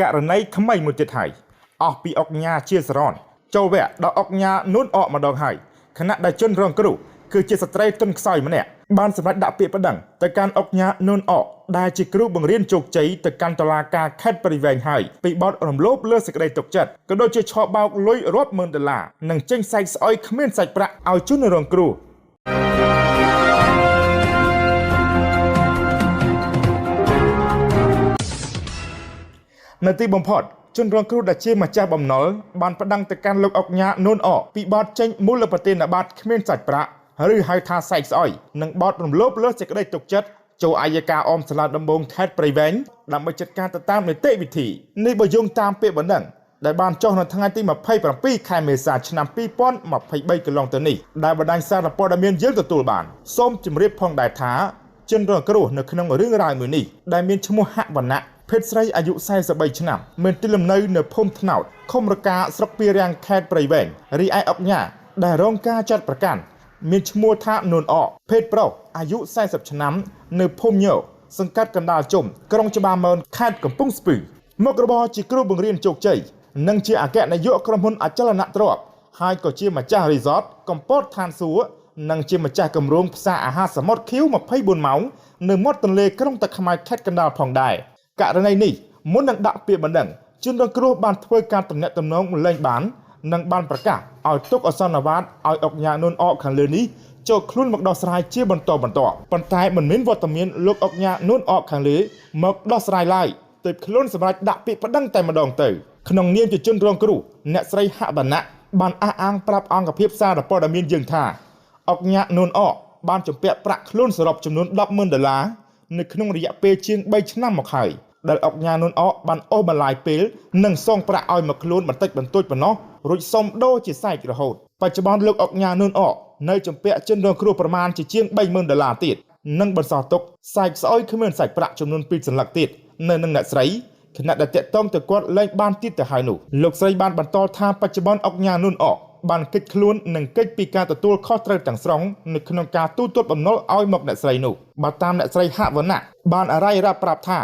ករណីថ្មីមួយទៀតហើយអស់ពីអុកញ៉ាជាសរនចូលវគ្គដល់អុកញ៉ានួនអកម្ដងហើយខណៈដែលជនរងគ្រោះគឺជាស្ត្រីទុនខ្សោយម្នាក់បានសម្រេចដាក់ពាក្យប្តឹងទៅកាន់អុកញ៉ានួនអកដែលជាគ្រូបង្រៀនជោគជ័យទៅកាន់តុលាការខេត្តព្រៃវែងហើយពីបទរំលោភលើសេចក្តីទុកចិត្តក៏ដូចជាឆបោកលុយរាប់ម៉ឺនដុល្លារនិងចេញសាច់ស្អុយគ្មានសាច់ប្រាក់ឲ្យជនរងគ្រោះនៅទីបំផុតជនរងគ្រោះដែលជាម្ចាស់បំណុលបានប្តឹងទៅកាន់លោកអុកញ៉ានួនអពីបទចេញមូលប្រតិបត្តិគ្មានសាច់ប្រាក់ឬហៅថាសាច់ស្អុយនិងបទរំលោភលើសេចក្តីទុកចិត្តចូលអัยការអមសាលាដំបងខេត្តព្រៃវែងដើម្បីចាត់ការទៅតាមនីតិវិធីនេះបើយោងតាមពាក្យបណ្ដឹងដែលបានចុះនៅថ្ងៃទី27ខែមេសាឆ្នាំ2023កន្លងទៅនេះដែលបណ្ដាញសារព័ត៌មានយើងទទួលបានសូមជម្រាបផងដែរថាជនរងគ្រោះនៅក្នុងរឿងរ៉ាវមួយនេះដែលមានឈ្មោះហវណ្ណៈភេទស្រីអាយុ43ឆ្នាំមានទីលំនៅនៅភូមិថ្នោតឃុំរកាស្រុកពីរាំងខេត្តព្រៃវែងរីឯអុកញ៉ាដែលរងការចាត់ប្រកាន់មានឈ្មោះថានួនអភេទប្រុសអាយុ40ឆ្នាំនៅភូមិញោសង្កាត់កណ្ដាលជុំក្រុងច្បារមនខេត្តកំពង់ស្ពឺមុខរបរជាគ្រូបង្រៀនជោគជ័យនិងជាអគ្គនាយកក្រុមហ៊ុនអចលនទ្រព្យហើយក៏ជាម្ចាស់រីសតកំពតឋានសួគ៌និងជាម្ចាស់គម្រោងផ្សារអាហារសមុទ្រខៀវ24ម៉ោងនៅមាត់ទន្លេក្រុងតាខ្មៅខេត្តកណ្ដាលផងដែរករណីនេះមុននឹងដាក់ពាក្យបណ្ដឹងជនរងគ្រោះបានធ្វើការទំនាក់ទំនងលែងបាននិងបានប្រកាសឲ្យទុកអសន្នវត្តឲ្យអុកញ៉ានួនអខាងលើនេះចូលខ្លួនមកដោះស្រាយជាបន្តប៉ុន្តែមិនមានវត្តមានលោកអុកញ៉ានួនអខាងលើមកដោះស្រាយឡើយទើបខ្លួនសម្រាប់ដាក់ពាក្យប្តឹងតែម្ដងទៅក្នុងនាមជាជនរងគ្រោះអ្នកស្រីហវណ្ណៈបានអះអាងប្រាប់អង្គភាពសារព័ត៌មានយើងថាអុកញ៉ានួនអបានជំពាក់ប្រាក់ខ្លួនសរុបចំនួន$10,000នៅក្នុងរយៈពេលជាង3ឆ្នាំមកហើយដែលអុកញ៉ានួនអបានអូសបន្លាយពេលនិងសងប្រាក់ឲ្យមកខ្លួនបន្តិចបន្តួចប៉ុណ្ណោះរួចសុំដូរជាសាច់រហូតបច្ចុប្បន្នលោកអុកញ៉ានួនអនៅជំពាក់ជនរងគ្រោះប្រមាណជាង$30,000ទៀតនិងបន្សល់ទុកសាច់ស្អុយគ្មានសាច់ប្រាក់ចំនួន2សន្លឹកទៀតនៅនឹងអ្នកស្រីខណៈដែលតាក់ទងទៅគាត់លែងបានទៀតទៅហើយនោះលោកស្រីបានបន្តថាបច្ចុប្បន្នអុកញ៉ានួនអបានកិច្ចខ្លួននិងកិច្ចពីការទទួលខុសត្រូវទាំងស្រុងនៅក្នុងការទូទាត់បំណុលឲ្យមកអ្នកស្រីនោះបើតាមអ្នកស្រីហវណ្ណៈបានអារ៉ៃរ៉ាប់ប្រាប់ថា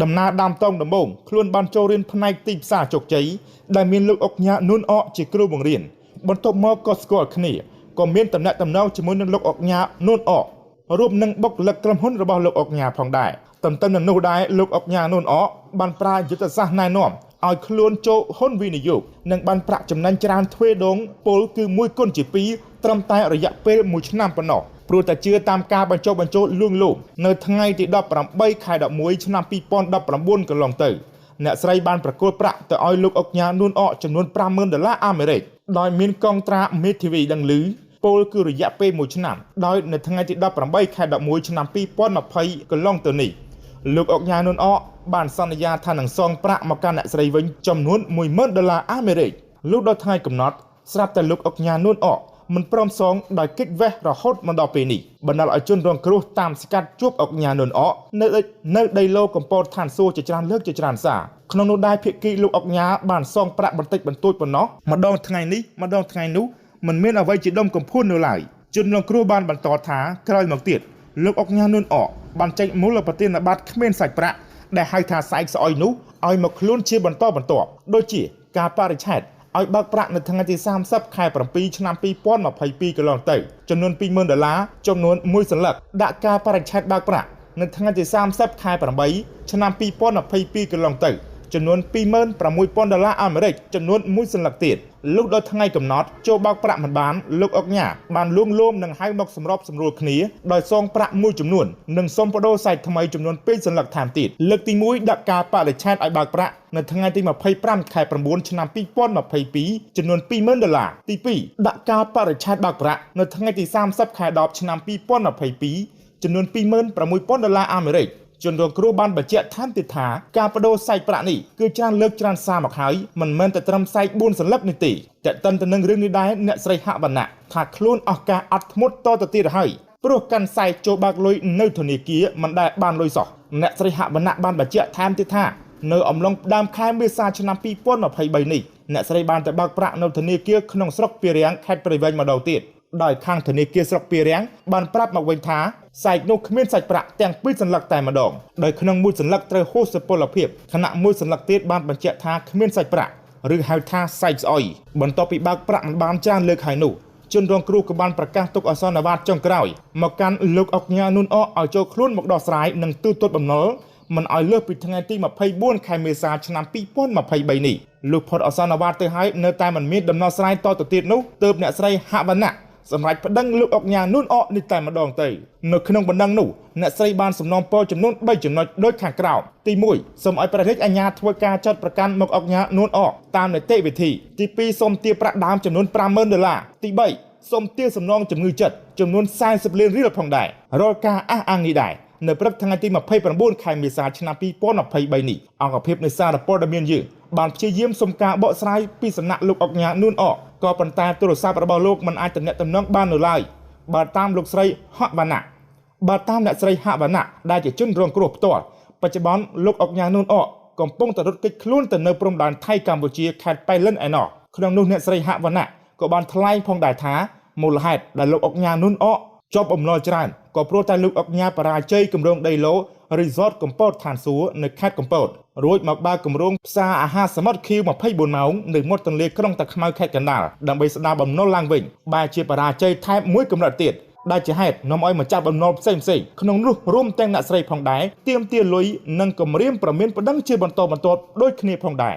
ដំណើរដើមតងដំបូងខ្លួនបានចូលរៀនផ្នែកទីផ្សារជោគជ័យដែលមានលោកអុកញ៉ានួនអជាគ្រូបង្រៀនបន្ទាប់មកក៏ស្គាល់គ្នាក៏មានតំណែងតំណងជាមួយនឹងលោកអុកញ៉ានួនអរួមនឹងបុគ្គលិកក្រុមហ៊ុនរបស់លោកអុកញ៉ាផងដែរទន្ទឹមនឹងនោះដែរលោកអុកញ៉ានួនអបានប្រើយុទ្ធសាស្ត្រណែនាំឲ្យខ្លួនចូលហ៊ុនវិនិយោគនិងបានប្រាក់ចំណេញច្រើនទ្វេដងពលគឺ1គុណជា2ត្រឹមតែរយៈពេល1ឆ្នាំប៉ុណ្ណោះព្រោះតែជឿតាមការបញ្ចុះបញ្ចូលលួងលោមនៅថ្ងៃទី18ខែ11ឆ្នាំ2019កន្លងទៅអ្នកស្រីបានប្រគល់ប្រាក់ទៅឲ្យលោកអុកញ៉ានួនអចំនួន$50,000អាមេរិកដោយមានកងត្រាមេធាវីដឹងឮពលគឺរយៈពេល1ឆ្នាំដោយនៅថ្ងៃទី18ខែ11ឆ្នាំ2020កន្លងទៅនេះលោកអុកញ៉ានួនអបានសន្យាថានឹងសងប្រាក់មកកាន់អ្នកស្រីវិញចំនួន$10,000អាមេរិកលុះដល់ថ្ងៃកំណត់ស្រាប់តែលោកអុកញ៉ានួនអមិនព្រមសងដោយកិច្ចវេះរហូតមកដល់ពេលនេះបណ្ដាលឲ្យជនរងគ្រោះតាមស្កាត់ជួបអុកញ៉ានួនអនៅដីឡូកំពតឋានសួគ៌ជាច្រើនលើកជាច្រើនសារក្នុងនោះដែរភាគីលោកអុកញ៉ាបានសងប្រាក់បន្តិចបន្តួចប៉ុណ្ណោះម្ដងថ្ងៃនេះម្ដងថ្ងៃនោះមិនមានអ្វីជាដុំកំភួននៅឡើយជនរងគ្រោះបានបន្តថាក្រោយមកទៀតលោកអុកញ៉ានួនអបានចេញមូលប្រតិបត្តិគ្មានសាច់ប្រាក់ដែលហៅថាសាច់ស្អុយនោះឲ្យមកខ្លួនជាបន្តបន្ទាប់ដូចជាការបរិច្ឆេទឲ្យបើកប្រាក់នៅថ្ងៃទី30ខែ7ឆ្នាំ2022កន្លងទៅចំនួន$20,000ចំនួន1សន្លឹកដាក់ការបរិច្ឆេទបើកប្រាក់នៅថ្ងៃទី30ខែ8ឆ្នាំ2022កន្លងទៅចំនួន$26,000អាមេរិកចំនួន1សន្លឹកទៀតលុះដល់ថ្ងៃកំណត់ចូលបើកប្រាក់មិនបានលោកអុកញ៉ាបានលួងលោមនឹងហៅមកសម្របសម្រួលគ្នាដោយសងប្រាក់មួយចំនួននិងសុំបដូរសាច់ថ្មីចំនួន2សន្លឹកថែមទៀតលើកទី1ដាក់ការបរិច្ឆេទឲ្យបើកប្រាក់នៅថ្ងៃទី25ខែ9ឆ្នាំ2022ចំនួន$20,000ទី2ដាក់ការបរិច្ឆេទបើកប្រាក់នៅថ្ងៃទី30ខែ10ឆ្នាំ2022ចំនួន$26,000អាមេរិកជនរងគ្រោះបានបញ្ជាក់ថែមទៀតថាការបដូរសាច់ប្រាក់នេះគឺច្រើនលើកច្រើនសារមកហើយមិនមែនតែត្រឹមសាច់4សន្លឹកនេះទេតែតិនទៅនឹងរឿងនេះដែរអ្នកស្រីហវណ្ណៈថាខ្លួនអស់ការអត់ធ្មត់តទៅទៀតហើយព្រោះកាន់សាច់ចូលបើកលុយនៅធនាគារមិនដែលបានលុយសោះអ្នកស្រីហវណ្ណៈបានបញ្ជាក់ថែមទៀតថានៅអំឡុងដើមខែមេសាឆ្នាំ2023នេះអ្នកស្រីបានទៅបើកប្រាក់នៅធនាគារក្នុងស្រុកពីរាំងខេត្តព្រៃវែងម្ដងទៀត ដោយខាងធនាគារស្រុកពីរាំងបានប្រាប់មកវិញថាសាច់នោះគ្មានសាច់ប្រាក់ទាំងពីរសន្លឹកតែម្ដងដោយក្នុងមួយសន្លឹកត្រូវហួសសុពលភាពខណៈមួយសន្លឹកទៀតបានបញ្ជាក់ថាគ្មានសាច់ប្រាក់ឬហៅថាសាច់ស្អុយបន្ទាប់ពីបើកប្រាក់មិនបានច្រើនលើកហើយនោះជនរងគ្រោះក៏បានប្រកាសទុកអសន្នវត្តចុងក្រោយមកកាន់លោកអុកញ៉ានូនអឲ្យចូលខ្លួនមកដោះស្រាយនិងទូទាត់បំណុលមិនឲ្យលើសពីថ្ងៃទី24ខែមេសាឆ្នាំ2023នេះលោកផុតអសន្នវត្តទៅហើយនៅតែមិនមានដំណោះស្រាយតទៅទៀតនោះទើបអ្នកស្រីហវណ្ណៈសម្រាប់ប្តឹងលោកអុកញ៉ានូនអនេះតែម្ដងទៅនៅក្នុងបណ្ដឹងនោះអ្នកស្រីបានសំណូមពរចំនួន3ចំណុចដូចខាងក្រោមទី1សូមឲ្យព្រះរាជអាជ្ញាធ្វើការចាត់ប្រកាន់មកអុកញ៉ានូនអតាមនីតិវិធីទី2សូមទារប្រាក់ដើមចំនួន$50,000ទី3សូមទារសំណងជំងឺចិត្តចំនួន40លានរៀលផងដែររាល់ការអះអាងនេះដែរនៅព្រឹកថ្ងៃទី29ខែមេសាឆ្នាំ2023នេះអង្គភាពនេសាទព័ត៌មានយើងបានព្យាយាមសុំការបកស្រាយពីសំណាក់លោកអុកញ៉ានូនអក៏ប៉ុន្តែទូរស័ព្ទរបស់លោកមិនអាចទំនាក់ទំនងបាននៅឡើយបើតាមលោកស្រីហវណ្ណៈបើតាមអ្នកស្រីហវណ្ណៈដែលជាជនរងគ្រោះផ្ទាល់បច្ចុប្បន្នលោកអុកញ៉ានូនអកំពុងតែរត់គេចខ្លួនទៅនៅព្រំដែនថៃកម្ពុជាខេត្តប៉ៃលិនឯណោះក្នុងនោះអ្នកស្រីហវណ្ណៈក៏បានថ្លែងផងដែរថាមូលហេតុដែលលោកអុកញ៉ានូនអជាប់អំណុលច្រើនក៏ព្រោះតែលោកអុកញ៉ាបរាជ័យគម្រោងដីឡូ Resort កំពតឋានសួគ៌នៅខេត្តកំពតរួចមកបើកគម្រោងផ្សារអាហារសមុទ្រ Q24 ម៉ោងនៅមាត់ទន្លេក្រុងតាខ្មៅខេត្តកណ្ដាលដើម្បីស្ដារបំណុលឡើងវិញបែរជាបរាជ័យថែមមួយកម្រិតទៀតដែលជាហេតុនាំឲ្យម្ចាស់បំណុលផ្សេងៗក្នុងនោះរួមទាំងអ្នកស្រីផងដែរទាមទារលុយនិងគម្រាមប្រមានប្តឹងជាបន្តបន្ទាប់ដូចគ្នាផងដែរ